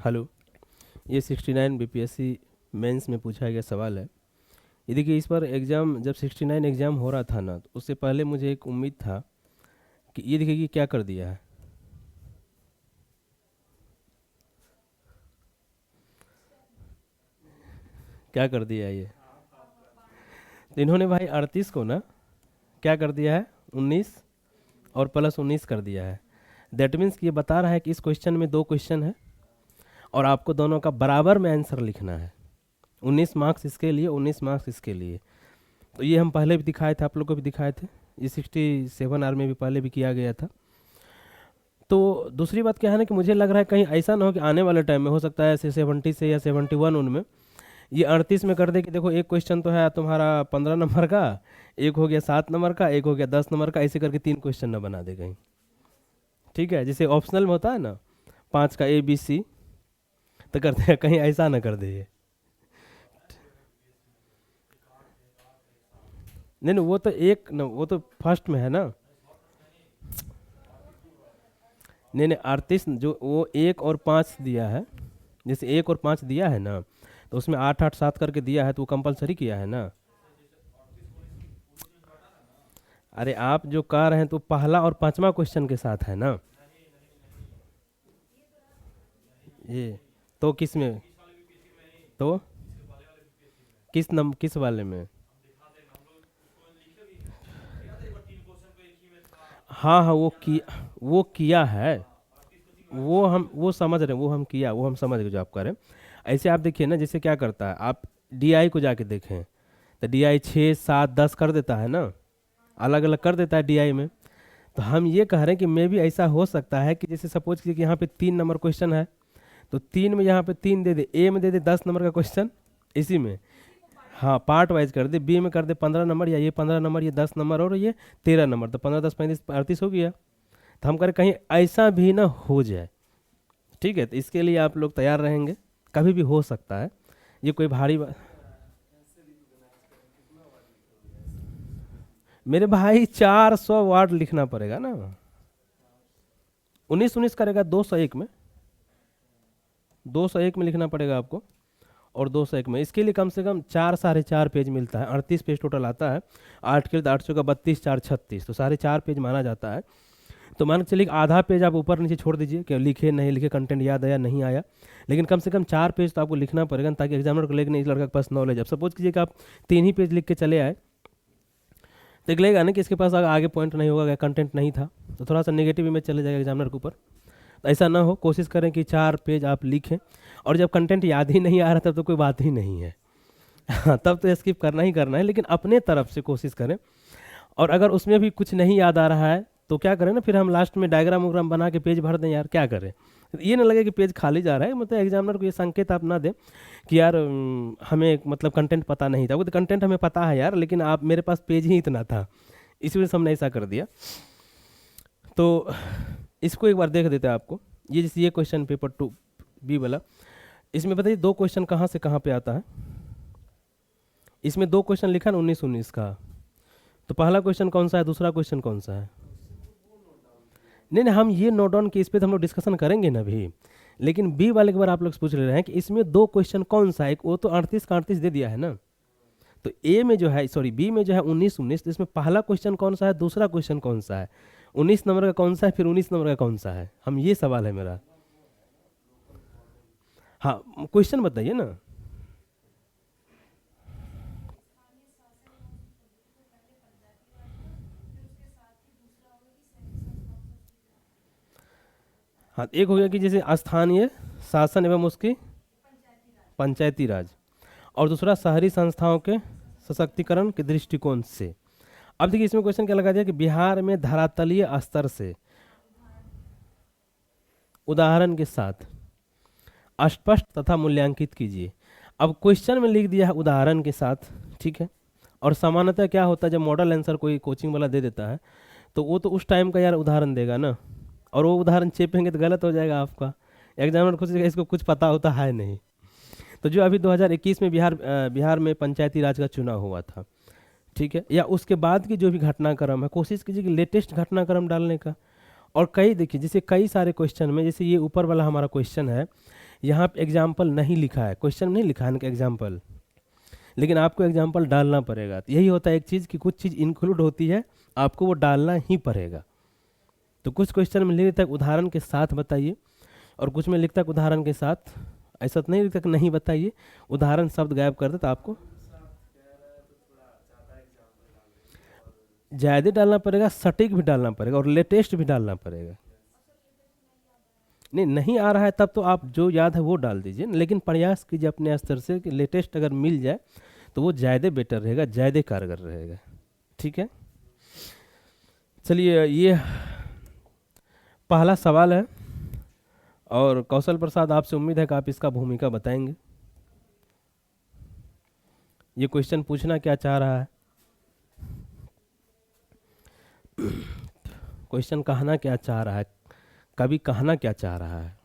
Hello, ये 69 BPSC mains में पूछा गया सवाल है। ये देखिए, इस बार एग्ज़ाम जब 69 एग्ज़ाम हो रहा था ना, तो उससे पहले मुझे एक उम्मीद था कि ये देखिए कि क्या कर दिया है। क्या कर दिया है ये। तो इन्होंने भाई 38 को ना क्या कर दिया है, 19 और प्लस 19 कर दिया है। दैट मीन्स कि ये बता रहा है कि इस क्वेश्चन में 2 क्वेश्चन है और आपको दोनों का बराबर में आंसर लिखना है। 19 मार्क्स इसके लिए, 19 मार्क्स इसके लिए। तो ये हम पहले भी दिखाए थे, आप लोग को भी दिखाए थे, ये 67 आर में भी पहले भी किया गया था। तो दूसरी बात क्या है ना कि मुझे लग रहा है कहीं ऐसा ना हो कि आने वाले टाइम में हो सकता है ऐसे 70 से या 71 उनमें ये 38 में कर दे कि देखो एक क्वेश्चन तो है तुम्हारा 15 नंबर का, एक हो गया 7 नंबर का, एक हो गया 10 नंबर का, ऐसे करके 3 क्वेश्चन ना बना दे कहीं। ठीक है, जैसे ऑप्शनल में होता है ना 5 का ABC, तो करते हैं कहीं ऐसा ना कर दे ये। नहीं नहीं, वो तो एक न, वो तो फर्स्ट में है ना। नहीं नहीं, 38 जो वो 1 और 5 दिया है, जैसे 1 और 5 दिया है ना, तो उसमें 8 8 7 करके दिया है, तो वो कंपलसरी किया है ना। अरे आप जो कह रहे हैं तो पहला और 5वां क्वेश्चन के साथ है ना ये। तो किस में, तो किस वाले में। हाँ हाँ, वो किया है। वो समझ रहे हैं, वो हम समझ गए जो आप कह रहे हैं। ऐसे आप देखिए ना, जैसे क्या करता है, आप डीआई को जाके देखें तो डीआई 6 7 10 कर देता है ना, अलग अलग कर देता है डीआई में। तो हम ये कह रहे हैं कि मे भी ऐसा हो सकता है कि जैसे सपोज कीजिए कि यहाँ पे 3 नंबर क्वेश्चन है, तो 3 में यहाँ पे 3 दे दे, ए में दे दे 10 नंबर का क्वेश्चन इसी में। हाँ, पार्ट वाइज कर दे, बी में कर दे 15 नंबर, या ये 15 नंबर, ये 10 नंबर और ये 13 नंबर, तो 15 10 35 38 हो गया। तो हम कह रहे कहीं ऐसा भी ना हो जाए। ठीक है, तो इसके लिए आप लोग तैयार रहेंगे, कभी भी हो सकता है। ये कोई भारी मेरे भाई 400 वर्ड लिखना पड़ेगा ना। 19 करेगा 201 में, 201 में लिखना पड़ेगा आपको। और 201 में इसके लिए कम से कम 4 साढ़े 4 पेज मिलता है, 38 पेज टोटल आता है। 8 के 800 का 32 4 36, तो 4.5 पेज माना जाता है। तो मान के चलिए आधा पेज आप ऊपर नीचे छोड़ दीजिए कि लिखे नहीं लिखे, कंटेंट याद आया नहीं आया, लेकिन कम से कम 4 पेज तो आपको लिखना पड़ेगा, ताकि एग्जामिनर को लेकर इस लड़का के पास नॉलेज। अब सपोज कीजिए कि आप 3 ही पेज लिख के चले आए, तो एक लगेगा ना कि इसके पास आगे पॉइंट नहीं होगा, कंटेंट नहीं था, तो थोड़ा सा नेगेटिव इमेज चले जाएगा एग्जामिनर के ऊपर। तो ऐसा ना हो, कोशिश करें कि 4 पेज आप लिखें। और जब कंटेंट याद ही नहीं आ रहा तब तो कोई बात ही नहीं है। हाँ, तब तो स्किप करना ही करना है, लेकिन अपने तरफ से कोशिश करें। और अगर उसमें भी कुछ नहीं याद आ रहा है तो क्या करें ना, फिर हम लास्ट में डायग्राम वग्राम बना के पेज भर दें यार, क्या करें। ये ना लगे कि पेज खाली जा रहा है, मतलब एग्जामिनर को ये संकेत आप ना दें कि यार हमें मतलब कंटेंट पता नहीं था। वो तो कंटेंट हमें पता है यार, लेकिन आप मेरे पास पेज ही इतना था, इसी वजह से हमने ऐसा कर दिया। तो इसको एक बार देख देते हैं आपको। ये जैसे ये क्वेश्चन पेपर 2 बी वाला, इसमें बताइए 2 क्वेश्चन कहाँ से कहाँ पे आता है। इसमें 2 क्वेश्चन लिखा ना 19 का, तो पहला क्वेश्चन कौन सा है, दूसरा क्वेश्चन कौन सा है। नहीं नहीं, हम ये नोट डाउन कि इस पे तो हम लोग डिस्कशन करेंगे ना भी, लेकिन बी वाले के बार आप लोग पूछ ले रहे हैं कि इसमें 2 क्वेश्चन कौन सा है। वो तो 38 का 38 दे दिया है ना, तो ए में जो है, सॉरी बी में जो है 19 तो इसमें पहला क्वेश्चन कौन सा है, दूसरा क्वेश्चन कौन सा है, 19 नंबर का कौन सा है, फिर 19 नंबर का कौन सा है। हम ये सवाल है मेरा। हाँ, क्वेश्चन बताइए ना। हाँ, एक हो गया कि जैसे स्थानीय शासन एवं उसकी पंचायती राज, और दूसरा शहरी संस्थाओं के सशक्तिकरण के दृष्टिकोण से। अब देखिए इसमें क्वेश्चन क्या लगा दिया कि बिहार में धरातलीय स्तर से उदाहरण के साथ स्पष्ट तथा मूल्यांकित कीजिए। अब क्वेश्चन में लिख दिया है उदाहरण के साथ, ठीक है। और सामान्यतः क्या होता है, जब मॉडल आंसर कोई कोचिंग वाला दे देता है तो वो तो उस टाइम का यार उदाहरण देगा ना, और वो उदाहरण चेपेंगे तो गलत हो जाएगा आपका। एग्जामिनर खुद इसको कुछ पता होता है नहीं। तो जो अभी 2021 में बिहार में पंचायती राज का चुनाव हुआ था, ठीक है, या उसके बाद की जो भी घटनाक्रम है, कोशिश कीजिए कि लेटेस्ट घटनाक्रम डालने का। और कई देखिए जैसे कई सारे क्वेश्चन में, जैसे ये ऊपर वाला हमारा क्वेश्चन है यहाँ पे एग्जाम्पल नहीं लिखा है, क्वेश्चन नहीं लिखा है एग्जाम्पल, लेकिन आपको एग्जाम्पल डालना पड़ेगा। तो यही होता है एक चीज़ कि कुछ चीज़ इंक्लूड होती है, आपको वो डालना ही पड़ेगा। तो कुछ क्वेश्चन में लिखता है उदाहरण के साथ बताइए, और कुछ में लिखता है उदाहरण के साथ, ऐसा तो नहीं लिखता कि नहीं बताइए, उदाहरण शब्द गायब कर दे तो आपको ज़्यादा डालना पड़ेगा, सटीक भी डालना पड़ेगा और लेटेस्ट भी डालना पड़ेगा। नहीं आ रहा है तब तो आप जो याद है वो डाल दीजिए, लेकिन प्रयास कीजिए अपने स्तर से कि लेटेस्ट अगर मिल जाए तो वो ज़्यादा बेटर रहेगा, ज़्यादा कारगर रहेगा। ठीक है, चलिए ये पहला सवाल है, और कौशल प्रसाद आपसे उम्मीद है कि आप इसका भूमिका बताएंगे। ये क्वेश्चन पूछना क्या चाह रहा है, क्वेश्चन कहना क्या चाह रहा है, कवि कहना क्या चाह रहा है।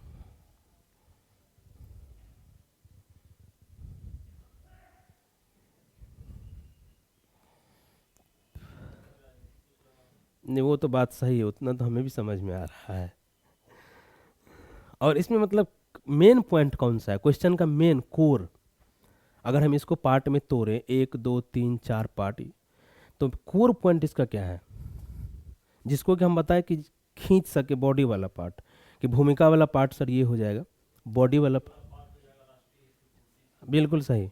नहीं वो तो बात सही है, उतना तो हमें भी समझ में आ रहा है। और इसमें मतलब मेन पॉइंट कौन सा है, क्वेश्चन का मेन कोर, अगर हम इसको पार्ट में तोड़ें 1 2 3 4 पार्ट, तो कोर पॉइंट इसका क्या है, जिसको कि हम बताएं कि खींच सके बॉडी वाला पार्ट, कि भूमिका वाला पार्ट सर ये हो जाएगा, बॉडी वाला। बिल्कुल सही,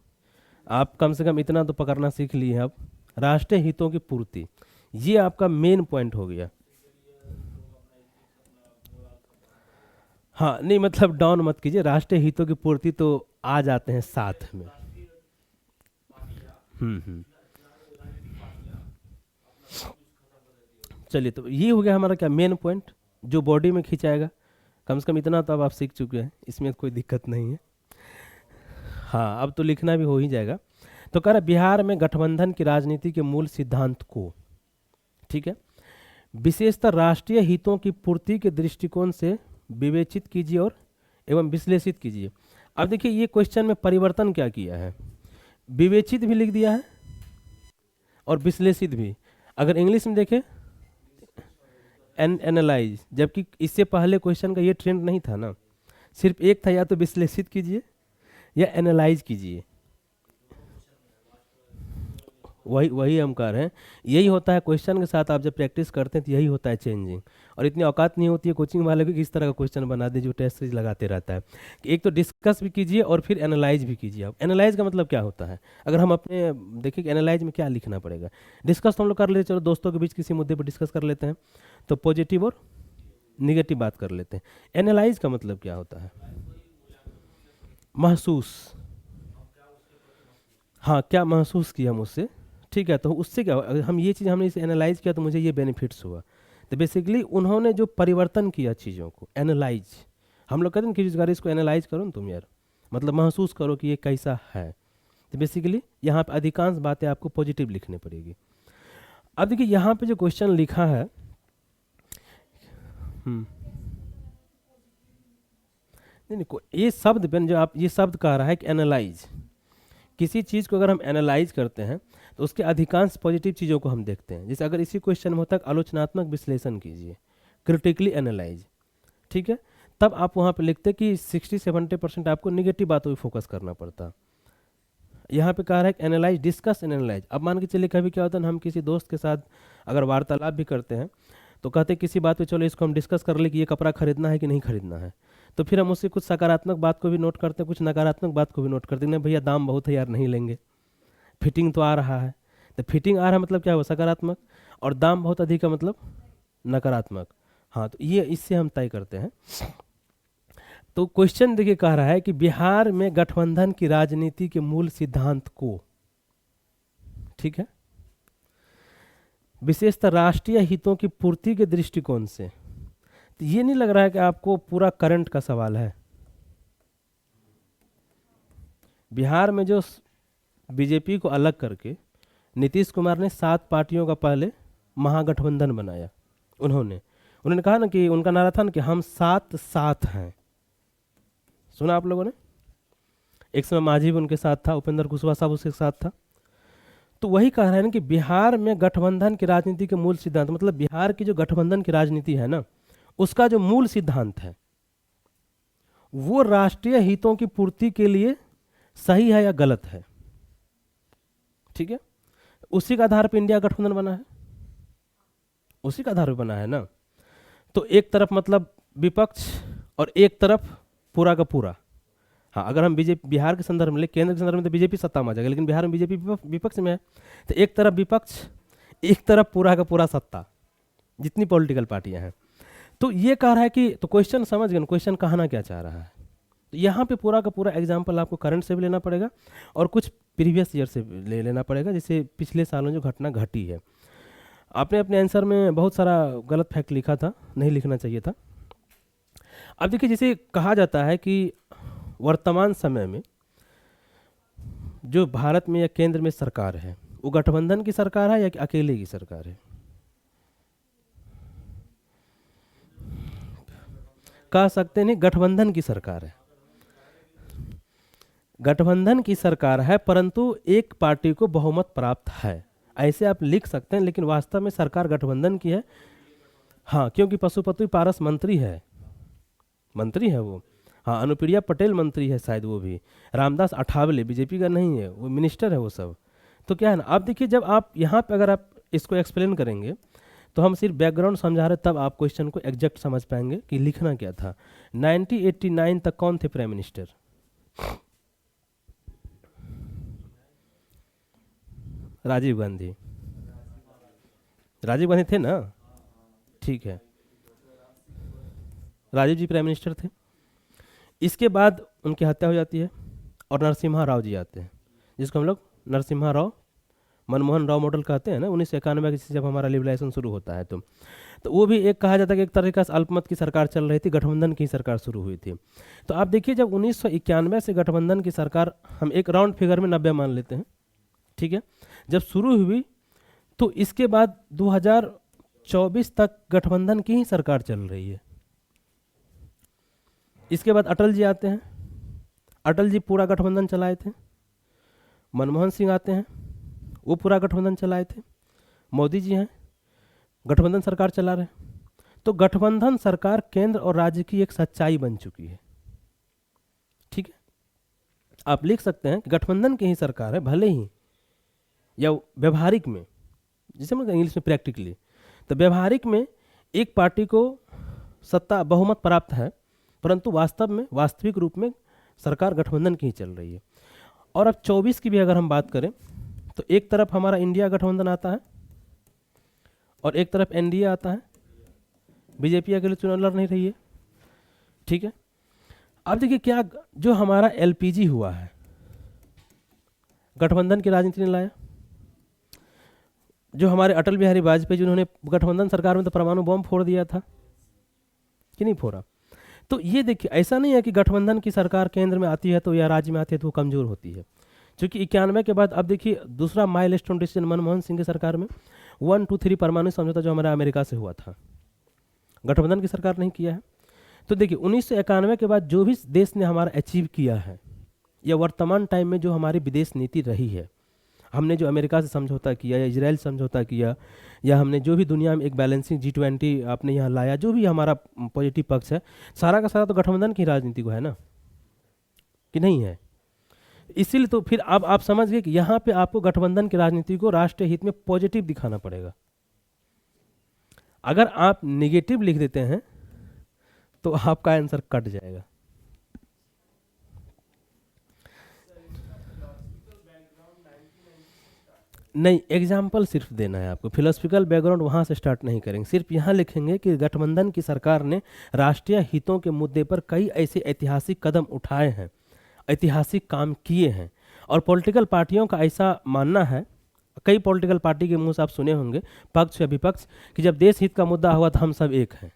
आप कम से कम इतना तो पकड़ना सीख लिए हैं अब, राष्ट्रीय हितों की पूर्ति, ये आपका मेन पॉइंट हो गया। हाँ नहीं मतलब डाउन मत कीजिए, राष्ट्रीय हितों की पूर्ति तो आ जाते हैं साथ में। हम्म। चलिए तो ये हो गया हमारा क्या मेन पॉइंट, जो बॉडी में खिंचाएगा। कम से कम इतना तो अब आप सीख चुके हैं, इसमें कोई दिक्कत नहीं है। हाँ अब तो लिखना भी हो ही जाएगा। तो कह रहा बिहार में गठबंधन की राजनीति के मूल सिद्धांत को, ठीक है, विशेषतः राष्ट्रीय हितों की पूर्ति के दृष्टिकोण से विवेचित कीजिए और एवं विश्लेषित कीजिए। अब देखिए ये क्वेश्चन में परिवर्तन क्या किया है, विवेचित भी लिख दिया है और विश्लेषित भी। अगर इंग्लिश में देखें एनालाइज, जबकि इससे पहले क्वेश्चन का ये ट्रेंड नहीं था ना, सिर्फ एक था, या तो विश्लेषित कीजिए या एनालाइज कीजिए। वही हम कह रहे हैं, यही होता है क्वेश्चन के साथ आप जब प्रैक्टिस करते हैं तो यही होता है चेंजिंग। और इतनी औकात नहीं होती है कोचिंग वाले की इस तरह का क्वेश्चन बना दे जो टेस्ट सीरीज लगाते रहता है कि एक तो डिस्कस भी कीजिए और फिर एनालाइज भी कीजिए। आप एनालाइज का मतलब क्या होता है, अगर हम अपने देखिए कि एनालाइज में क्या लिखना पड़ेगा। डिस्कस तो हम लोग कर लेते, चलो दोस्तों के बीच किसी मुद्दे पर डिस्कस कर लेते हैं तो पॉजिटिव और निगेटिव बात कर लेते हैं। एनालाइज का मतलब क्या होता है, महसूस, हाँ क्या महसूस किया मुझसे, ठीक है, तो उससे क्या, अगर हम ये चीज़ हमने इसे एनालाइज किया तो मुझे ये बेनिफिट्स हुआ। तो बेसिकली उन्होंने जो परिवर्तन किया चीज़ों को, एनालाइज, हम लोग कहते हैं कि इसको एनालाइज करो ना तुम यार, मतलब महसूस करो कि ये कैसा है। तो बेसिकली यहाँ पे अधिकांश बातें आपको पॉजिटिव लिखनी पड़ेगी। अब देखिए यहाँ पे जो क्वेश्चन लिखा है, नहीं ये शब्द पे जो आप ये शब्द कह रहा है कि एनालाइज, किसी चीज़ को अगर हम एनालाइज करते हैं तो उसके अधिकांश पॉजिटिव चीज़ों को हम देखते हैं। जैसे अगर इसी क्वेश्चन में होता है आलोचनात्मक विश्लेषण कीजिए, क्रिटिकली एनालाइज, ठीक है, तब आप वहाँ पे लिखते कि 60-70% आपको निगेटिव बातों पर फोकस करना पड़ता। यहाँ पे कह रहा है कि एनालाइज, डिस्कस एनालाइज। अब मान के चलिए कभी क्या होता है, हम किसी दोस्त के साथ अगर वार्तालाप भी करते हैं तो कहते हैं किसी बात पे चलो इसको हम डिस्कस कर ले कि ये कपड़ा खरीदना है कि नहीं खरीदना है। तो फिर हम उससे कुछ सकारात्मक बात को भी नोट करते हैं, कुछ नकारात्मक बात को भी नोट करते हैं। नहीं भैया दाम बहुत है यार, नहीं लेंगे, फिटिंग तो आ रहा है। तो फिटिंग आ रहा है मतलब क्या हुआ, सकारात्मक, और दाम बहुत अधिक है मतलब नकारात्मक। हाँ तो ये इससे हम तय करते हैं। तो क्वेश्चन देखिए कह रहा है कि बिहार में गठबंधन की राजनीति के मूल सिद्धांत को, ठीक है, विशेषतः राष्ट्रीय हितों की पूर्ति के दृष्टिकोण से। तो ये नहीं लग रहा है कि आपको पूरा करंट का सवाल है। बिहार में जो बीजेपी को अलग करके नीतीश कुमार ने 7 पार्टियों का पहले महागठबंधन बनाया। उन्होंने कहा ना कि उनका नारा था ना कि हम 7 साथ हैं, सुना आप लोगों ने। एक समय मांझी भी उनके साथ था, उपेंद्र कुशवाहा साहब उसके साथ था। तो वही कह रहे हैं ना कि बिहार में गठबंधन की राजनीति के मूल सिद्धांत, मतलब बिहार की जो गठबंधन की राजनीति है ना, उसका जो मूल सिद्धांत है वो राष्ट्रीय हितों की पूर्ति के लिए सही है या गलत है। ठीक है, उसी का आधार पर इंडिया गठबंधन बना है, उसी का आधार पर बना है ना। तो एक तरफ मतलब विपक्ष और एक तरफ पूरा का पूरा। हाँ, अगर हम बीजेपी बिहार के संदर्भ में ले, केंद्र के संदर्भ में तो बीजेपी सत्ता में आ जाएगा, लेकिन बिहार में बीजेपी विपक्ष में है। तो एक तरफ विपक्ष, एक तरफ पूरा का पूरा सत्ता, जितनी पॉलिटिकल पार्टियां हैं। तो ये कह रहा है कि, तो क्वेश्चन समझ गए, क्वेश्चन कहना क्या चाह रहा है। तो यहाँ पे पूरा का पूरा एग्जाम्पल आपको करंट से भी लेना पड़ेगा और कुछ प्रीवियस ईयर से ले लेना पड़ेगा, जैसे पिछले सालों जो घटना घटी है। आपने अपने आंसर में बहुत सारा गलत फैक्ट लिखा था, नहीं लिखना चाहिए था। अब देखिए, जैसे कहा जाता है कि वर्तमान समय में जो भारत में या केंद्र में सरकार है, वो गठबंधन की सरकार है या अकेले की सरकार है। कह सकते नहीं, गठबंधन की सरकार है, गठबंधन की सरकार है, परंतु एक पार्टी को बहुमत प्राप्त है, ऐसे आप लिख सकते हैं। लेकिन वास्तव में सरकार गठबंधन की है। हाँ, क्योंकि पशुपति पारस मंत्री है, मंत्री है वो। हाँ, अनुप्रिया पटेल मंत्री है शायद, वो भी। रामदास अठावले बीजेपी का नहीं है, वो मिनिस्टर है वो सब। तो क्या है ना, आप देखिए, जब आप यहाँ पे अगर आप इसको एक्सप्लेन करेंगे तो हम सिर्फ बैकग्राउंड समझा रहे, तब आप क्वेश्चन को एग्जैक्ट समझ पाएंगे कि लिखना क्या था। 1989 तक कौन थे प्राइम मिनिस्टर? राजीव गांधी। राजीव गांधी थे ना, ठीक है, राजीव जी प्राइम मिनिस्टर थे। इसके बाद उनकी हत्या हो जाती है और नरसिम्हा राव जी आते हैं, जिसको हम लोग नरसिम्हा राव, मनमोहन राव मॉडल कहते हैं ना। 1991 से जब हमारा लिबरलाइजेशन शुरू होता है तो वो भी एक कहा जाता है कि एक तरीका से अल्पमत की सरकार चल रही थी, गठबंधन की सरकार शुरू हुई थी। तो आप देखिए, जब 1991 से गठबंधन की सरकार, हम एक राउंड फिगर में 90 मान लेते हैं, ठीक है, जब शुरू हुई, तो इसके बाद 2024 तक गठबंधन की ही सरकार चल रही है। इसके बाद अटल जी आते हैं, अटल जी पूरा गठबंधन चलाए थे। मनमोहन सिंह आते हैं, वो पूरा गठबंधन चलाए थे। मोदी जी हैं, गठबंधन सरकार चला रहे। तो गठबंधन सरकार केंद्र और राज्य की एक सच्चाई बन चुकी है। ठीक है, आप लिख सकते हैं कि गठबंधन की ही सरकार है, भले ही या व्यवहारिक में, जिसे हम इंग्लिश में प्रैक्टिकली, तो व्यवहारिक में एक पार्टी को सत्ता बहुमत प्राप्त है, परंतु वास्तव में, वास्तविक रूप में सरकार गठबंधन की ही चल रही है। और अब 24 की भी अगर हम बात करें तो एक तरफ हमारा इंडिया गठबंधन आता है और एक तरफ एनडीए आता है। बीजेपी अकेले चुनाव लड़ नहीं रही है, ठीक है। अब देखिए, क्या जो हमारा एलपीजी हुआ है, गठबंधन की राजनीति ने लाया। जो हमारे अटल बिहारी वाजपेयी, जिन्होंने गठबंधन सरकार में तो परमाणु बम फोड़ दिया था कि नहीं फोड़ा। तो ये देखिए, ऐसा नहीं है कि गठबंधन की सरकार केंद्र में आती है तो या राज्य में आती है तो वो कमजोर होती है। क्योंकि 91 के बाद अब देखिए, दूसरा माइलस्टोन डिसीजन मनमोहन सिंह की सरकार में 1, 2, 3 परमाणु समझौता जो हमारा अमेरिका से हुआ था, गठबंधन की सरकार नहीं किया है। तो देखिए, 1991 के बाद जो भी देश ने हमारा अचीव किया है, या वर्तमान टाइम में जो हमारी विदेश नीति रही है, हमने जो अमेरिका से समझौता किया या इजराइल समझौता किया, या हमने जो भी दुनिया में एक बैलेंसिंग G20 आपने यहाँ लाया, जो भी हमारा पॉजिटिव पक्ष है, सारा का सारा तो गठबंधन की राजनीति को है ना, कि नहीं है। इसीलिए तो फिर अब आप समझ गए कि यहाँ पे आपको गठबंधन की राजनीति को राष्ट्रीय हित में पॉजिटिव दिखाना पड़ेगा। अगर आप निगेटिव लिख देते हैं तो आपका आंसर कट जाएगा। नहीं, एग्जाम्पल सिर्फ देना है आपको, फिलोसफिकल बैकग्राउंड वहाँ से स्टार्ट नहीं करेंगे। सिर्फ यहाँ लिखेंगे कि गठबंधन की सरकार ने राष्ट्रीय हितों के मुद्दे पर कई ऐसे ऐतिहासिक कदम उठाए हैं, ऐतिहासिक काम किए हैं। और पॉलिटिकल पार्टियों का ऐसा मानना है, कई पॉलिटिकल पार्टी के मुंह से आप सुने होंगे, पक्ष या विपक्ष, कि जब देश हित का मुद्दा हुआ तो हम सब एक हैं,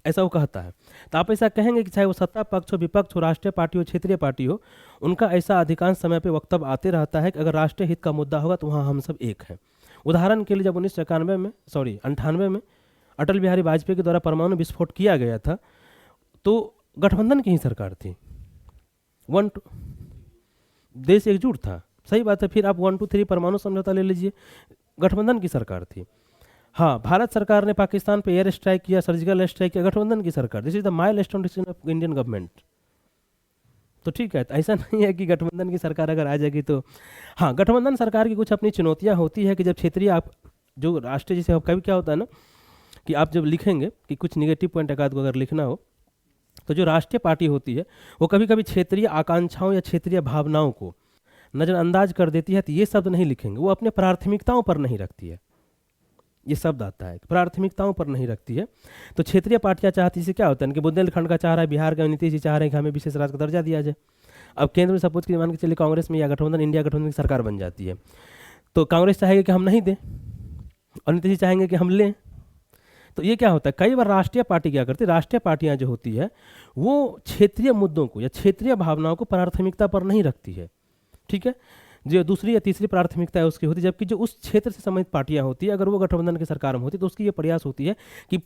ऐसा वो कहता है। तो आप ऐसा कहेंगे कि चाहे वो सत्ता पक्ष हो, विपक्ष हो, राष्ट्रीय पार्टी हो, क्षेत्रीय पार्टी हो, उनका ऐसा अधिकांश समय पे वक्तव्य आते रहता है कि अगर राष्ट्रीय हित का मुद्दा होगा तो वहाँ हम सब एक हैं। उदाहरण के लिए, जब 1998 में अटल बिहारी वाजपेयी के द्वारा परमाणु विस्फोट किया गया था, तो गठबंधन की ही सरकार थी, देश एकजुट था, सही बात है। फिर आप 1, 2, 3 परमाणु समझौता ले लीजिए, गठबंधन की सरकार थी। हाँ, भारत सरकार ने पाकिस्तान पे एयर स्ट्राइक किया, सर्जिकल एयर स्ट्राइक किया, गठबंधन की सरकार। This is the milestone decision of Indian government. तो ठीक है, तो ऐसा नहीं है कि गठबंधन की सरकार अगर आ जाएगी तो, हाँ, गठबंधन सरकार की कुछ अपनी चुनौतियां होती है कि जब क्षेत्रीय आप जो राष्ट्रीय, जैसे कभी क्या होता है ना कि आप जब लिखेंगे कि कुछ निगेटिव पॉइंट एकाध को अगर लिखना हो, तो जो राष्ट्रीय पार्टी होती है वो कभी कभी क्षेत्रीय आकांक्षाओं या क्षेत्रीय भावनाओं को नज़रअंदाज कर देती है, तो ये शब्द नहीं लिखेंगे, वो अपने प्राथमिकताओं पर नहीं रखती है। ये शब्द आता है प्राथमिकताओं पर नहीं रखती है। तो क्षेत्रीय पार्टियां चाहती है, क्या होता है कि बुंदेलखंड का चाह रहा है, बिहार का नीतीश जी चाह रहे हैं कि हमें विशेष राज्य का दर्जा दिया जाए। अब केंद्र में सपोज की मान के चलिए कांग्रेस में या गठबंधन इंडिया गठबंधन की सरकार बन जाती है, तो कांग्रेस चाहेगी कि हम नहीं दें और नीतीश जी चाहेंगे कि हम लें। तो ये क्या होता है, कई बार राष्ट्रीय पार्टी क्या करती है, राष्ट्रीय पार्टियां जो होती है वो क्षेत्रीय मुद्दों को या क्षेत्रीय भावनाओं को प्राथमिकता पर नहीं रखती है। ठीक है, जो दूसरी या तीसरी प्राथमिकता है उसकी होती है, जबकि जो उस क्षेत्र से संबंधित पार्टियां होती है अगर वो गठबंधन की सरकार में होती है तो उसकी ये प्रयास होती है कि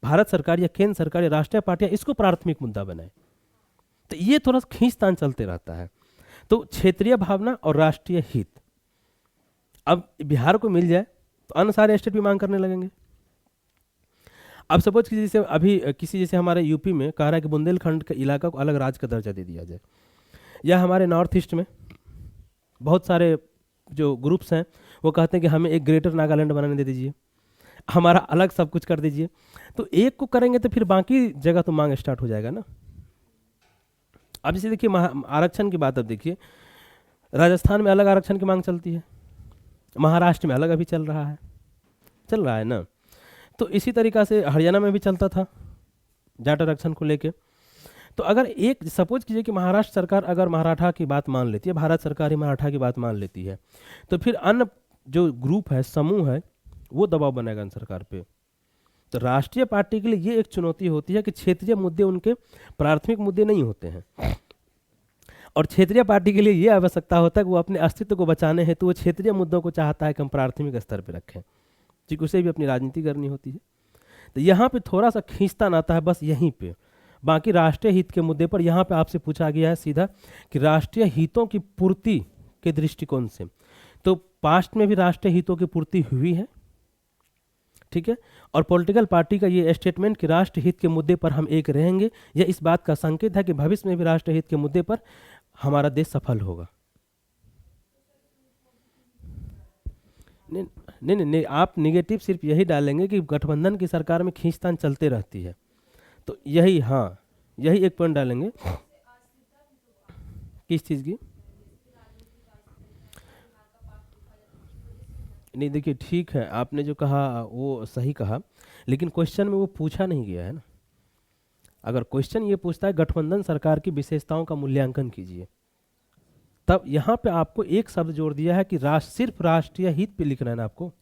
भारत सरकार या केंद्र सरकार या राष्ट्रीय पार्टियां इसको प्राथमिक मुद्दा बनाए। तो ये थोड़ा खींचतान चलते रहता है। तो क्षेत्रीय भावना और राष्ट्रीय हित, अब बिहार को मिल जाए तो अन्य सारे स्टेट भी मांग करने लगेंगे। अब सपोज कि जैसे अभी किसी जैसे हमारे यूपी में कह रहा है कि बुंदेलखंड के इलाका को अलग राज्य का दर्जा दे दिया जाए, या हमारे नॉर्थ ईस्ट में बहुत सारे जो ग्रुप्स हैं वो कहते हैं कि हमें एक ग्रेटर नागालैंड बनाने दे दीजिए, हमारा अलग सब कुछ कर दीजिए। तो एक को करेंगे तो फिर बाकी जगह तो मांग स्टार्ट हो जाएगा ना। अब जैसे देखिए आरक्षण की बात, अब देखिए राजस्थान में अलग आरक्षण की मांग चलती है, महाराष्ट्र में अलग अभी चल रहा है ना। तो इसी तरीक़ा से हरियाणा में भी चलता था जाट आरक्षण को लेके। तो अगर एक सपोज कीजिए कि महाराष्ट्र सरकार अगर मराठा की बात मान लेती है, भारत सरकार ही मराठा की बात मान लेती है, तो फिर अन्य जो ग्रुप है, समूह है, वो दबाव बनाएगा इन सरकार पे। तो राष्ट्रीय पार्टी के लिए ये एक चुनौती होती है कि क्षेत्रीय मुद्दे उनके प्राथमिक मुद्दे नहीं होते हैं, और क्षेत्रीय पार्टी के लिए ये आवश्यकता होता है कि वो अपने अस्तित्व को बचाने हेतु वो क्षेत्रीय मुद्दों को चाहता है कि हम प्राथमिक स्तर पर रखें, क्योंकि उसे भी अपनी राजनीति करनी होती है। तो यहाँ पे थोड़ा सा खींचतान आता है बस यहीं पे। बाकी राष्ट्रीय हित के मुद्दे पर यहाँ पे आपसे पूछा गया है सीधा कि राष्ट्रीय हितों की पूर्ति के दृष्टिकोण से, तो पास्ट में भी राष्ट्रीय हितों की पूर्ति हुई है, ठीक है। और पॉलिटिकल पार्टी का ये स्टेटमेंट कि राष्ट्र हित के मुद्दे पर हम एक रहेंगे, यह इस बात का संकेत है कि भविष्य में भी राष्ट्र हित के मुद्दे पर हमारा देश सफल होगा। नहीं नहीं नहीं, नहीं आप निगेटिव सिर्फ यही डालेंगे कि गठबंधन की सरकार में खींचतान चलते रहती है, तो यही, हाँ यही एक पॉइंट डालेंगे। किस चीज़ की? नहीं देखिए, ठीक है आपने जो कहा वो सही कहा, लेकिन क्वेश्चन में वो पूछा नहीं गया है ना। अगर क्वेश्चन ये पूछता है गठबंधन सरकार की विशेषताओं का मूल्यांकन कीजिए, तब यहाँ पे आपको एक शब्द जोड़ दिया है कि सिर्फ राष्ट्रीय हित पे लिखना है ना आपको।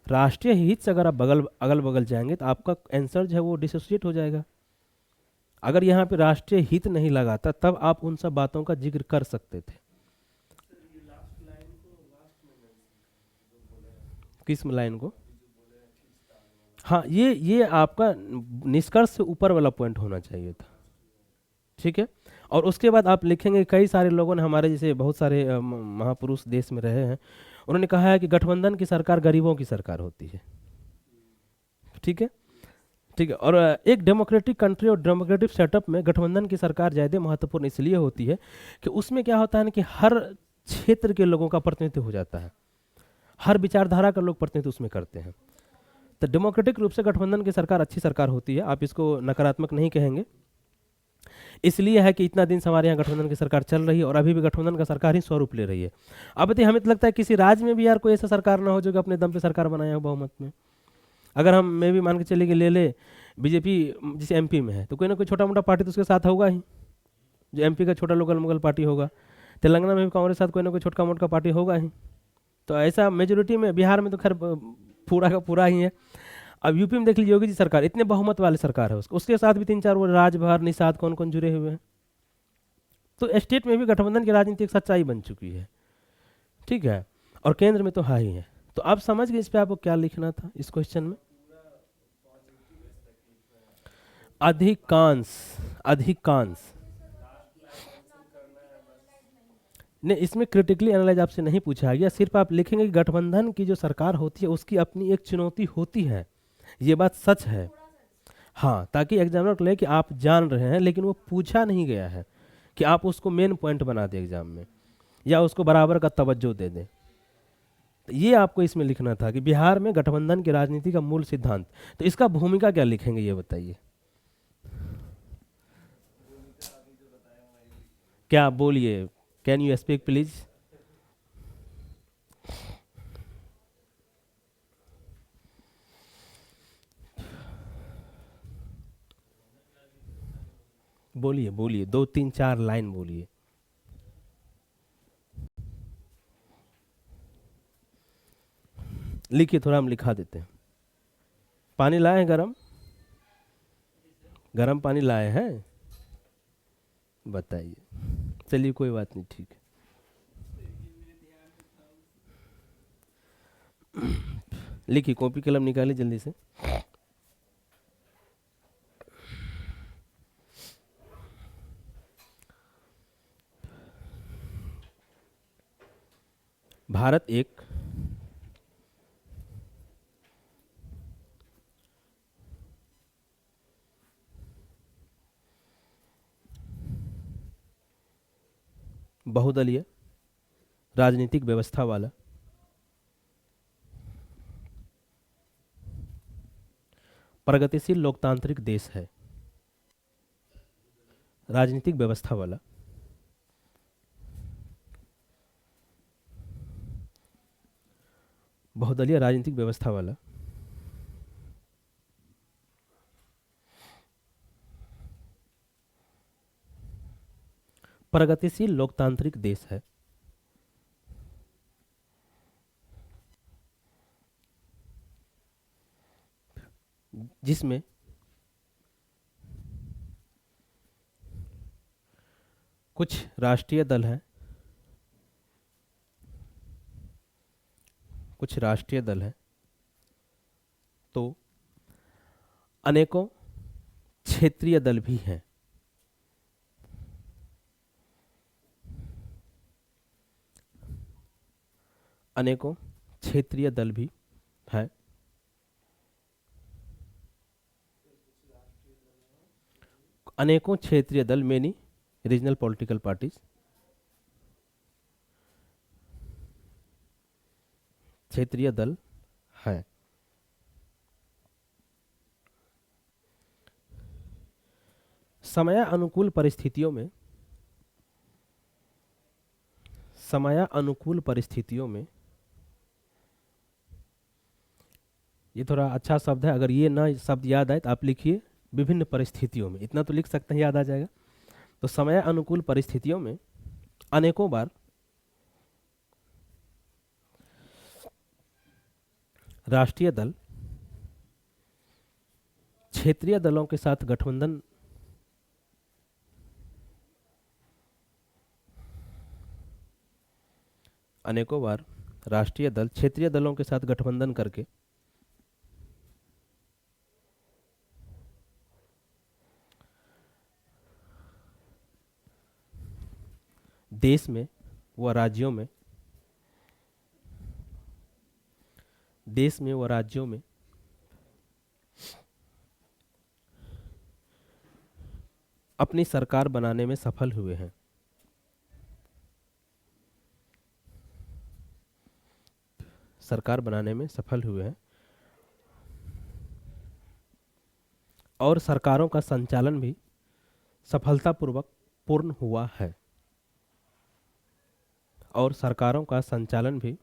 राष्ट्रीय हित से अगर आप अगल बगल जाएंगे तो आपका आंसर जो है वो डिसोसिएट हो जाएगा। अगर यहाँ पे राष्ट्रीय हित नहीं लगाता तब आप उन सब बातों का जिक्र कर सकते थे। किस लाइन को? हाँ, ये आपका निष्कर्ष से ऊपर वाला पॉइंट होना चाहिए था, ठीक है। और उसके बाद आप लिखेंगे, कई सारे लोगों ने, हमारे जैसे बहुत सारे महापुरुष देश में रहे हैं, उन्होंने कहा है कि गठबंधन की सरकार गरीबों की सरकार होती है, ठीक है, ठीक है। और एक डेमोक्रेटिक कंट्री और डेमोक्रेटिक सेटअप में गठबंधन की सरकार ज़्यादा महत्वपूर्ण इसलिए होती है कि उसमें क्या होता है ना कि हर क्षेत्र के लोगों का प्रतिनिधित्व हो जाता है, हर विचारधारा का लोग प्रतिनिधित्व उसमें करते हैं। तो डेमोक्रेटिक रूप से गठबंधन की सरकार अच्छी सरकार होती है, आप इसको नकारात्मक नहीं कहेंगे। इसलिए है कि इतना दिन से हमारे यहाँ गठबंधन की सरकार चल रही है और अभी भी गठबंधन का सरकार ही स्वरूप ले रही है। अब बताइए, हमें तो लगता है किसी राज्य में भी यार कोई ऐसा सरकार ना हो जो कि अपने दम पे सरकार बनाया हो बहुमत में। अगर हम मैं भी मान के चले कि ले बीजेपी जैसे एमपी में है, तो कोई ना कोई छोटा मोटा पार्टी तो उसके साथ होगा ही, जो एमपी का छोटा लोकल मुगल पार्टी होगा। तेलंगाना में भी कांग्रेस के साथ कोई ना कोई छोटा मोटा पार्टी होगा ही। तो ऐसा मेजोरिटी में, बिहार में तो खैर पूरा का पूरा ही है। अब यूपी में देख लीजिए, योगी जी सरकार इतने बहुमत वाली सरकार है, उसके साथ भी 3-4 वो राजभर निषाद कौन कौन जुड़े हुए हैं। तो स्टेट में भी गठबंधन की राजनीति एक सच्चाई बन चुकी है, ठीक है। और केंद्र में तो हाँ ही है। तो आप समझ गए इस पर आपको क्या लिखना था इस क्वेश्चन में? अधिकांश, अधिकांश नहीं, इसमें क्रिटिकली एनालाइज आपसे नहीं पूछा गया, सिर्फ आप लिखेंगे कि गठबंधन की जो सरकार होती है उसकी अपनी एक चुनौती होती है, ये बात सच है। हाँ, ताकि एग्जामिनर को लगे कि आप जान रहे हैं, लेकिन वो पूछा नहीं गया है कि आप उसको मेन पॉइंट बना दें एग्जाम में या उसको बराबर का तवज्जो दे दें। तो ये आपको इसमें लिखना था कि बिहार में गठबंधन की राजनीति का मूल सिद्धांत। तो इसका भूमिका क्या लिखेंगे ये बताइए, क्या आप बोलिए, कैन यू स्पीक प्लीज। बोलिए बोलिए, 2 3 4 लाइन बोलिए। लिखिए, थोड़ा हम लिखा देते हैं। पानी लाए हैं गरम, गरम पानी लाए हैं, बताइए। चलिए कोई बात नहीं, ठीक है। लिखिए, कॉपी कलम निकालिए जल्दी से। भारत एक बहुदलीय राजनीतिक व्यवस्था वाला प्रगतिशील लोकतांत्रिक देश है। राजनीतिक व्यवस्था वाला बहुदलीय राजनीतिक व्यवस्था वाला प्रगतिशील लोकतांत्रिक देश है। जिसमें कुछ राष्ट्रीय दल हैं, कुछ राष्ट्रीय दल हैं, तो अनेकों क्षेत्रीय दल भी हैं। अनेकों क्षेत्रीय दल भी हैं। अनेकों क्षेत्रीय दल, मेनी रीजनल पॉलिटिकल पार्टीज, क्षेत्रीय दल हैं। समय अनुकूल परिस्थितियों में, समय अनुकूल परिस्थितियों में, ये थोड़ा अच्छा शब्द है, अगर ये ना शब्द याद आए तो आप लिखिए विभिन्न परिस्थितियों में, इतना तो लिख सकते हैं, याद आ जाएगा। तो समय अनुकूल परिस्थितियों में अनेकों बार राष्ट्रीय दल क्षेत्रीय दलों के साथ गठबंधन अनेकों बार राष्ट्रीय दल क्षेत्रीय दलों के साथ गठबंधन करके देश में व राज्यों में, देश में व राज्यों में अपनी सरकार बनाने में सफल हुए हैं। सरकार बनाने में सफल हुए हैं और सरकारों का संचालन भी सफलतापूर्वक पूर्ण हुआ है। और सरकारों का संचालन भी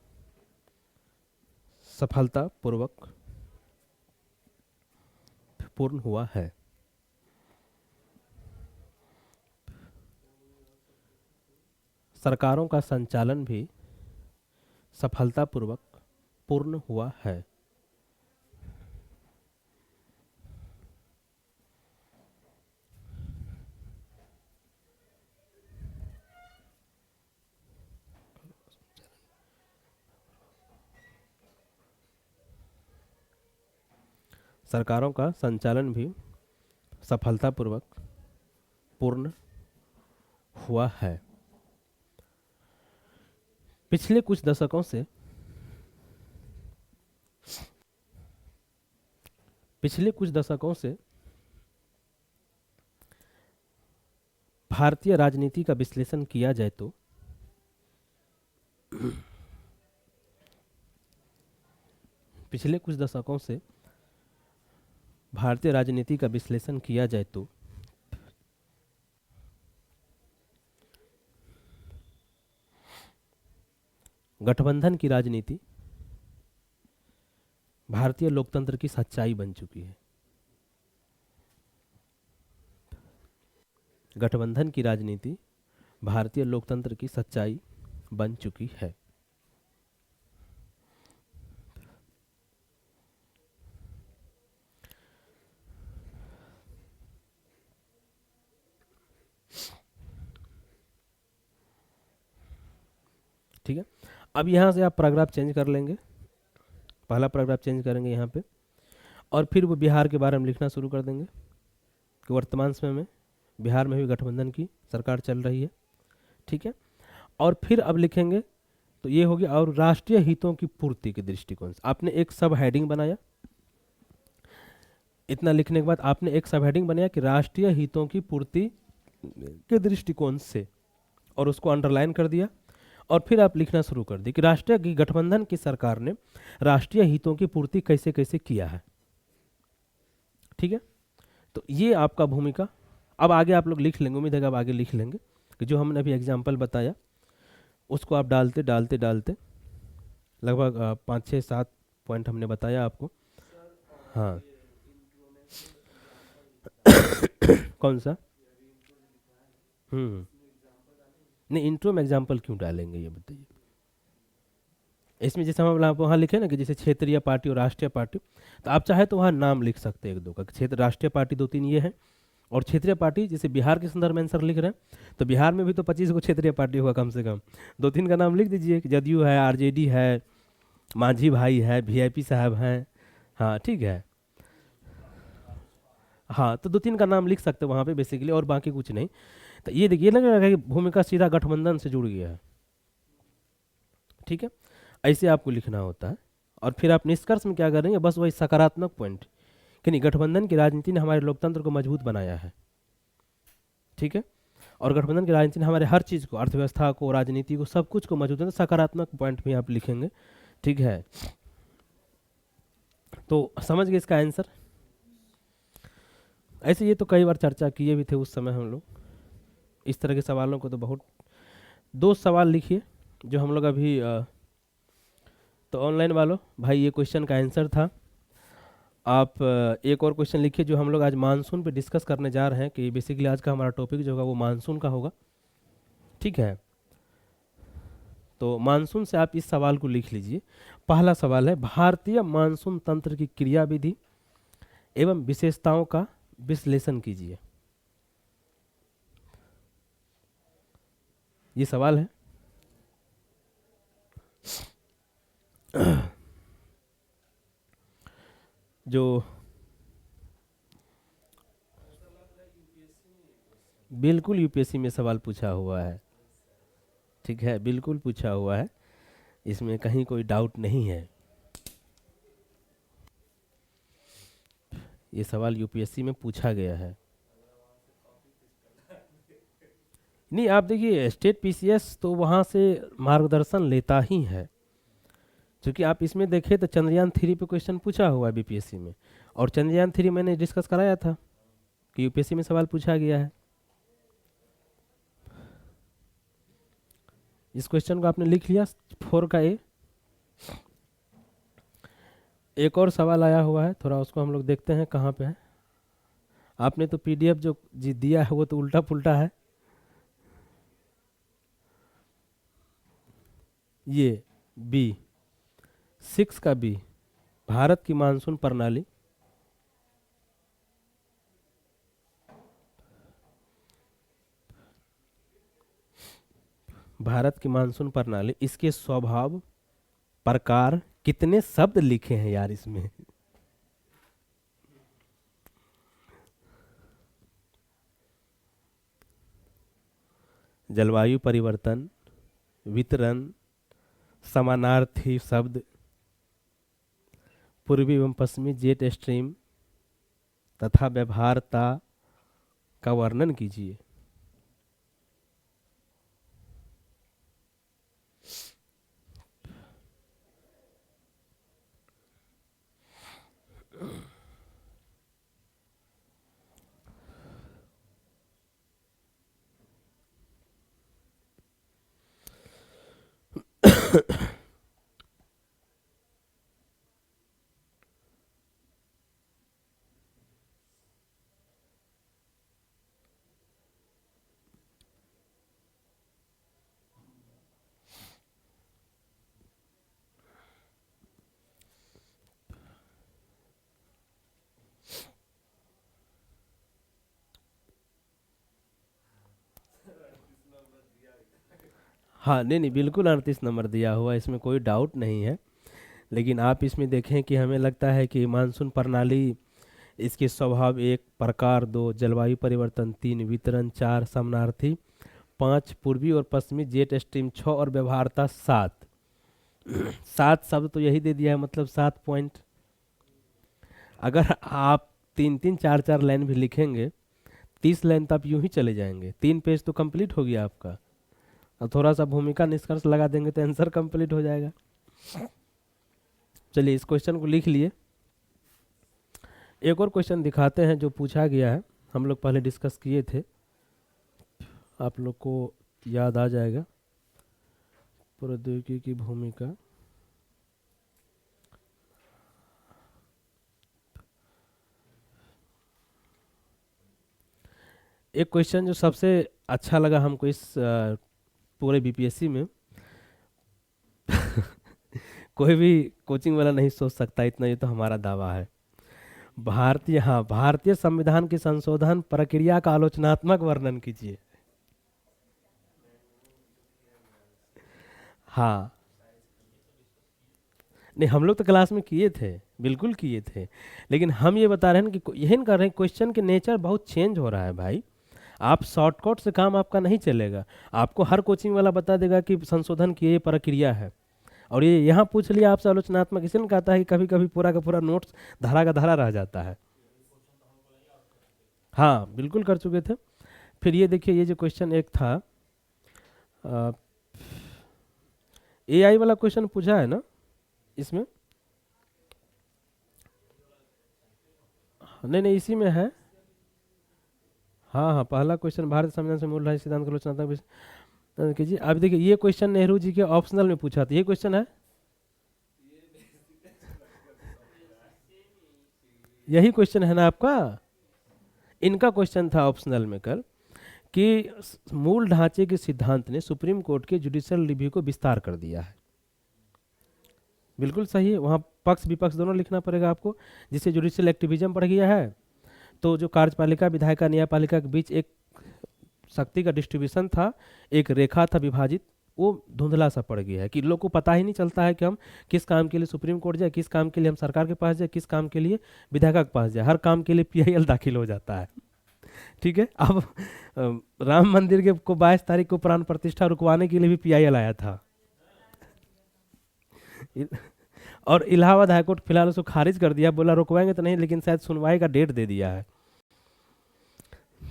सफलतापूर्वक पूर्ण हुआ है। सरकारों का संचालन भी सफलतापूर्वक पूर्ण हुआ है। सरकारों का संचालन भी सफलतापूर्वक पूर्ण हुआ है। पिछले कुछ दशकों से भारतीय राजनीति का विश्लेषण किया जाए तो पिछले कुछ दशकों से भारतीय राजनीति का विश्लेषण किया जाए तो गठबंधन की राजनीति भारतीय लोकतंत्र की सच्चाई बन चुकी है। गठबंधन की राजनीति भारतीय लोकतंत्र की सच्चाई बन चुकी है। ठीक है, अब यहाँ से आप पैराग्राफ चेंज कर लेंगे, पहला पैराग्राफ चेंज करेंगे यहाँ पे, और फिर वो बिहार के बारे में लिखना शुरू कर देंगे कि वर्तमान समय में बिहार में भी गठबंधन की सरकार चल रही है। ठीक है, और फिर अब लिखेंगे तो ये हो गया, और राष्ट्रीय हितों की पूर्ति के दृष्टिकोण से आपने एक सब हेडिंग बनाया। इतना लिखने के बाद आपने एक सब हेडिंग बनाया कि राष्ट्रीय हितों की पूर्ति के दृष्टिकोण से, और उसको अंडरलाइन कर दिया, और फिर आप लिखना शुरू कर दी कि राष्ट्रीय गठबंधन की सरकार ने राष्ट्रीय हितों की पूर्ति कैसे कैसे किया है। ठीक है, तो ये आपका भूमिका। अब आगे आप लोग लिख लेंगे, उम्मीद है कि आप आगे लिख लेंगे कि जो हमने अभी एग्जाम्पल बताया उसको आप डालते डालते डालते लगभग 5 6 7 पॉइंट हमने बताया आपको। हाँ कौन सा? नहीं, इंट्रो में एग्जाम्पल क्यों डालेंगे ये बताइए। इसमें जैसे हम वहाँ लिखे ना कि जैसे क्षेत्रीय पार्टी और राष्ट्रीय पार्टी, तो आप चाहे तो वहाँ नाम लिख सकते हैं एक दो का, क्षेत्र राष्ट्रीय पार्टी 2 3 ये है, और क्षेत्रीय पार्टी जैसे बिहार के संदर्भ में आंसर लिख रहे हैं तो बिहार में भी तो 25 को क्षेत्रीय पार्टी होगा कम से कम, 2 3 का नाम लिख दीजिए कि जदयू है, आरजेडी है, मांझी भाई है, वीआईपी साहब हैं। हाँ ठीक है, हाँ तो 2 3 का नाम लिख सकते हैं वहाँ पे बेसिकली, और बाकी कुछ नहीं। तो ये देखिए लग रहा है कि भूमिका सीधा गठबंधन से जुड़ गया है। ठीक है, ऐसे आपको लिखना होता है, और फिर आप निष्कर्ष में क्या करेंगे, बस वही सकारात्मक पॉइंट कि नहीं, गठबंधन की राजनीति ने हमारे लोकतंत्र को मजबूत बनाया है। ठीक है, और गठबंधन की राजनीति ने हमारे हर चीज़ को, अर्थव्यवस्था को, राजनीति को, सब कुछ को मजबूत है, सकारात्मक पॉइंट भी आप लिखेंगे। ठीक है, तो समझ गए इसका आंसर। ऐसे ये तो कई बार चर्चा किए भी थे उस समय हम लोग, इस तरह के सवालों को तो बहुत। 2 सवाल लिखिए जो हम लोग अभी तो ऑनलाइन वालों भाई ये क्वेश्चन का आंसर था। आप एक और क्वेश्चन लिखिए जो हम लोग आज मानसून पे डिस्कस करने जा रहे हैं, कि बेसिकली आज का हमारा टॉपिक जो होगा वो मानसून का होगा। ठीक है, तो मानसून से आप इस सवाल को लिख लीजिए। पहला सवाल है, भारतीय मानसून तंत्र की क्रियाविधि एवं विशेषताओं का विश्लेषण कीजिए। ये सवाल है। जो बिल्कुल यूपीएससी में सवाल पूछा हुआ है। ठीक है, बिल्कुल पूछा हुआ है, इसमें कहीं कोई डाउट नहीं है। ये सवाल यूपीएससी में पूछा गया है। नहीं आप देखिए, स्टेट पीसीएस तो वहाँ से मार्गदर्शन लेता ही है, क्योंकि आप इसमें देखें तो चंद्रयान 3 पे क्वेश्चन पूछा हुआ है बीपीएससी में, और चंद्रयान 3 मैंने डिस्कस कराया था कि यूपीएससी में सवाल पूछा गया है। इस क्वेश्चन को आपने लिख लिया 4 का ए। एक और सवाल आया हुआ है, थोड़ा उसको हम लोग देखते हैं कहाँ पे है। आपने तो पीडीएफ जो जी दिया है वो तो उल्टा पुल्टा है। ये B6 का B, भारत की मानसून प्रणाली भारत की मानसून प्रणाली, इसके स्वभाव, प्रकार, कितने शब्द लिखे हैं यार इसमें। जलवायु परिवर्तन, वितरण, समानार्थी शब्द, पूर्वी एवं पश्चिमी जेट स्ट्रीम तथा व्यवहारता का वर्णन कीजिए। हाँ, नहीं नहीं, बिल्कुल 38 नंबर दिया हुआ है, इसमें कोई डाउट नहीं है। लेकिन आप इसमें देखें कि हमें लगता है कि मानसून प्रणाली, इसके स्वभाव 1, प्रकार 2, जलवायु परिवर्तन 3, वितरण 4, समानार्थी 5, पूर्वी और पश्चिमी जेट स्ट्रीम 6 और व्यवहारता 7। 7 शब्द तो यही दे दिया है, मतलब 7 पॉइंट। अगर आप 3 3 4 4 लाइन भी लिखेंगे, 30 लाइन तो आप यूं ही चले जाएंगे, 3 पेज तो कंप्लीट हो गया आपका। और थोड़ा सा भूमिका निष्कर्ष लगा देंगे तो आंसर कंप्लीट हो जाएगा। चलिए इस क्वेश्चन को लिख लिए। एक और क्वेश्चन दिखाते हैं जो पूछा गया है, हम लोग पहले डिस्कस किए थे, आप लोग को याद आ जाएगा। प्रौद्योगिकी की भूमिका, एक क्वेश्चन जो सबसे अच्छा लगा हमको इस पूरे बीपीएससी में, कोई भी कोचिंग वाला नहीं सोच सकता इतना, ये तो हमारा दावा है। भारतीय संविधान की संशोधन प्रक्रिया का आलोचनात्मक वर्णन कीजिए। हाँ, नहीं हम लोग तो क्लास में किए थे, बिल्कुल किए थे, लेकिन हम ये बता रहे हैं कि यही कर रहे हैं, क्वेश्चन के नेचर बहुत चेंज हो रहा है भाई। आप शॉर्टकट से काम आपका नहीं चलेगा। आपको हर कोचिंग वाला बता देगा कि संशोधन की ये प्रक्रिया है, और ये यहाँ पूछ लिया आपसे आलोचनात्मक, इसलिए कहता है कि कभी कभी पूरा का पूरा नोट्स धारा का धारा रह जाता है। हाँ बिल्कुल कर चुके थे। फिर ये देखिए, ये जो क्वेश्चन एक था, एआई वाला क्वेश्चन पूछा है ना इसमें? नहीं नहीं, इसी में है। हाँ हाँ, पहला क्वेश्चन, भारत संविधान से मूल राज्य सिद्धांत का आलोचनात्मक कीजिए। अब देखिए ये क्वेश्चन नेहरू जी के ऑप्शनल में पूछा था, ये क्वेश्चन है, यही क्वेश्चन है ना आपका? इनका क्वेश्चन था ऑप्शनल में कल, कि मूल ढांचे के सिद्धांत ने सुप्रीम कोर्ट के जुडिशियल रिव्यू को विस्तार कर दिया है। बिल्कुल सही है, वहाँ पक्ष विपक्ष दोनों लिखना पड़ेगा आपको। जिससे जुडिशियल एक्टिविज्म बढ़ गया है, तो जो कार्यपालिका विधायिका न्यायपालिका के बीच एक शक्ति का डिस्ट्रीब्यूशन था, एक रेखा था विभाजित, वो धुंधला सा पड़ गया है कि लोग को पता ही नहीं चलता है कि हम किस काम के लिए सुप्रीम कोर्ट जाए, किस काम के लिए हम सरकार के पास जाए, किस काम के लिए विधायिका के पास जाए। हर काम के लिए पीआईएल दाखिल हो जाता है। ठीक है, अब राम मंदिर के को 22 तारीख को प्राण प्रतिष्ठा रुकवाने के लिए भी पीआईएल आया था। और इलाहाबाद हाईकोर्ट फिलहाल उसको खारिज कर दिया, बोला रुकवाएंगे तो नहीं, लेकिन शायद सुनवाई का डेट दे दिया है।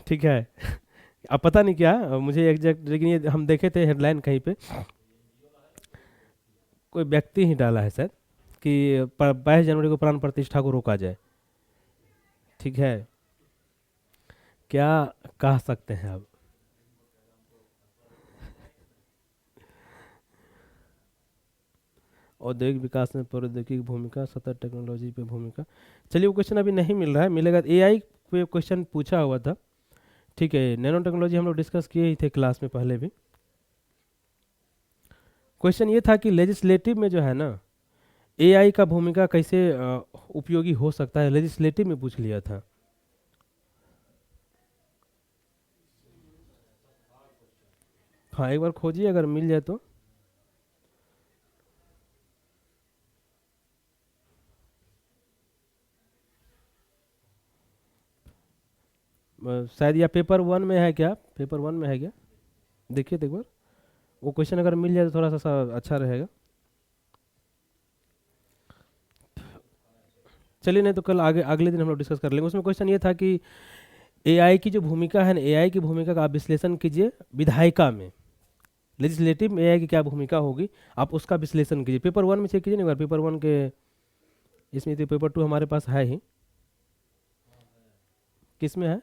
ठीक है, अब पता नहीं क्या, मुझे एग्जैक्ट, लेकिन ये हम देखे थे हेडलाइन कहीं पे, कोई व्यक्ति ही डाला है शायद कि 22 जनवरी को प्राण प्रतिष्ठा को रोका जाए। ठीक है, क्या कह सकते हैं अब। औद्योगिक विकास में प्रौद्योगिकी की भूमिका, सतत टेक्नोलॉजी पे भूमिका। चलिए वो क्वेश्चन अभी नहीं मिल रहा है, मिलेगा। एआई पे क्वेश्चन पूछा हुआ था। ठीक है, नैनो टेक्नोलॉजी हम लोग डिस्कस किए ही थे क्लास में पहले भी। क्वेश्चन ये था कि लेजिस्लेटिव में जो है ना, एआई का भूमिका कैसे उपयोगी हो सकता है, लेजिस्लेटिव में पूछ लिया था। हाँ एक बार खोजिए, अगर मिल जाए तो। शायद या पेपर 1 में है क्या, पेपर 1 में है क्या, देखिए तो एक बार। वो क्वेश्चन अगर मिल जाए तो थोड़ा सा अच्छा रहेगा। चलिए, नहीं तो कल आगे अगले दिन हम लोग डिस्कस कर लेंगे। उसमें क्वेश्चन ये था कि एआई की जो भूमिका है ना, एआई की भूमिका का आप विश्लेषण कीजिए विधायिका में, लेजिस्लेटिव में एआई की क्या भूमिका होगी, आप उसका विश्लेषण कीजिए। पेपर 1 में चेक कीजिए ना एक बार, पेपर 1 के इसमें, तो पेपर 2 हमारे पास है ही, किस में है,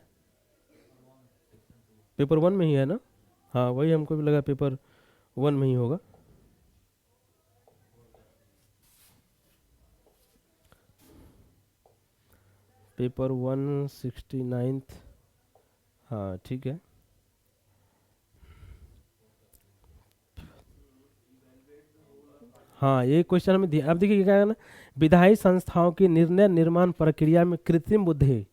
पेपर 1 में ही है ना, हाँ वही हमको भी लगा पेपर 1 में ही होगा। पेपर 169, हाँ ठीक है। हाँ ये क्वेश्चन हमें दिया। अब देखिए क्या है ना, विधायी संस्थाओं की निर्णय निर्माण प्रक्रिया में कृत्रिम बुद्धि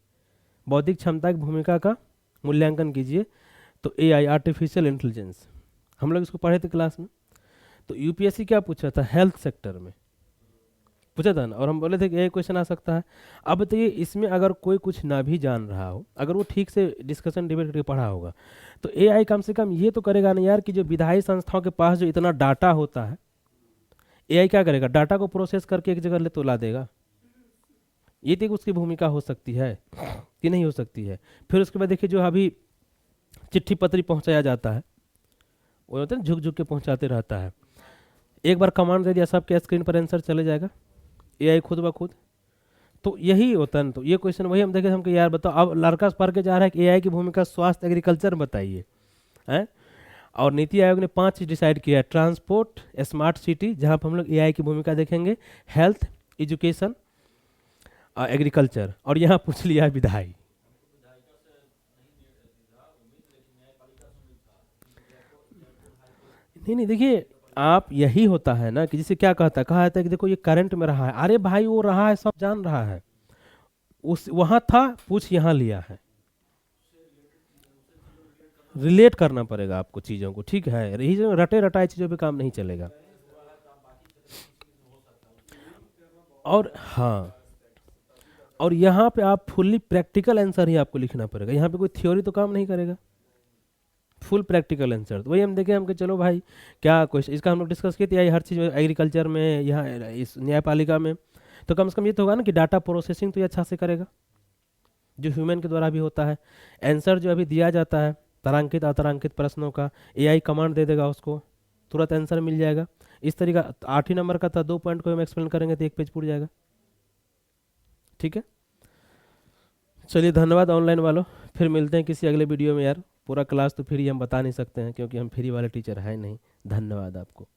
बौद्धिक क्षमता की भूमिका का मूल्यांकन कीजिए। तो एआई, आर्टिफिशियल इंटेलिजेंस, हम लोग इसको पढ़े थे क्लास में। तो यूपीएससी क्या पूछा था, हेल्थ सेक्टर में पूछा था ना, और हम बोले थे कि ये क्वेश्चन आ सकता है। अब बताइए इसमें अगर कोई कुछ ना भी जान रहा हो, अगर वो ठीक से डिस्कशन डिबेट करके पढ़ा होगा, तो एआई कम से कम ये तो करेगा ना यार कि जो विधायी संस्थाओं के पास जो इतना डाटा होता है, एआई क्या करेगा, डाटा को प्रोसेस करके एक जगह ले तो ला देगा। ये तक उसकी भूमिका हो सकती है कि नहीं हो सकती है। फिर उसके बाद देखिए जो अभी चिट्ठी पत्री पहुंचाया जाता है, वो होता है ना झुक झुक के पहुंचाते रहता है, एक बार कमांड दे दिया सबके स्क्रीन पर आंसर चले जाएगा एआई खुद ब खुद। तो यही होता है ना। तो ये क्वेश्चन वही हम देखे, हम कि यार बताओ, अब लड़का पढ़ के जा रहा है कि एआई की भूमिका स्वास्थ्य एग्रीकल्चर बताइए हैं। और नीति आयोग ने 5 चीज डिसाइड किया है, ट्रांसपोर्ट, स्मार्ट सिटी, जहाँ पर हम लोग एआई की भूमिका देखेंगे, हेल्थ, एजुकेशन, एग्रीकल्चर, और यहाँ पूछ लिया विधायी। नहीं नहीं, देखिए आप यही होता है ना कि जिसे क्या कहता है, कहा जाता है कि देखो ये करंट में रहा है, अरे भाई वो रहा है, सब जान रहा है, उस वहां था, पूछ यहाँ लिया है, रिलेट करना पड़ेगा आपको चीज़ों को, ठीक है। यही जो रटे रटाए चीज़ों पे काम नहीं चलेगा। और हाँ, और यहाँ पे आप फुल्ली प्रैक्टिकल आंसर ही आपको लिखना पड़ेगा, यहाँ पे कोई थ्योरी तो काम नहीं करेगा, फुल प्रैक्टिकल आंसर। तो वही हम देखें, हम कि चलो भाई क्या क्वेश्चन इसका हम लोग डिस्कस किए थे, यही हर चीज़ एग्रीकल्चर में, यहाँ इस न्यायपालिका में, तो कम से कम ये तो होगा ना कि डाटा प्रोसेसिंग तो ये अच्छा से करेगा, जो ह्यूमन के द्वारा भी होता है। आंसर जो अभी दिया जाता है तारांकित अतारांकित प्रश्नों का, एआई कमांड दे देगा उसको, तुरंत आंसर मिल जाएगा। इस तरीका 8 ही नंबर का था, 2 पॉइंट को हम एक्सप्लेन करेंगे तो 1 पेज पूरा जाएगा, ठीक है। चलिए धन्यवाद ऑनलाइन वालों, फिर मिलते हैं किसी अगले वीडियो में यार। पूरा क्लास तो फ्री हम बता नहीं सकते हैं क्योंकि हम फ्री वाले टीचर हैं नहीं। धन्यवाद आपको।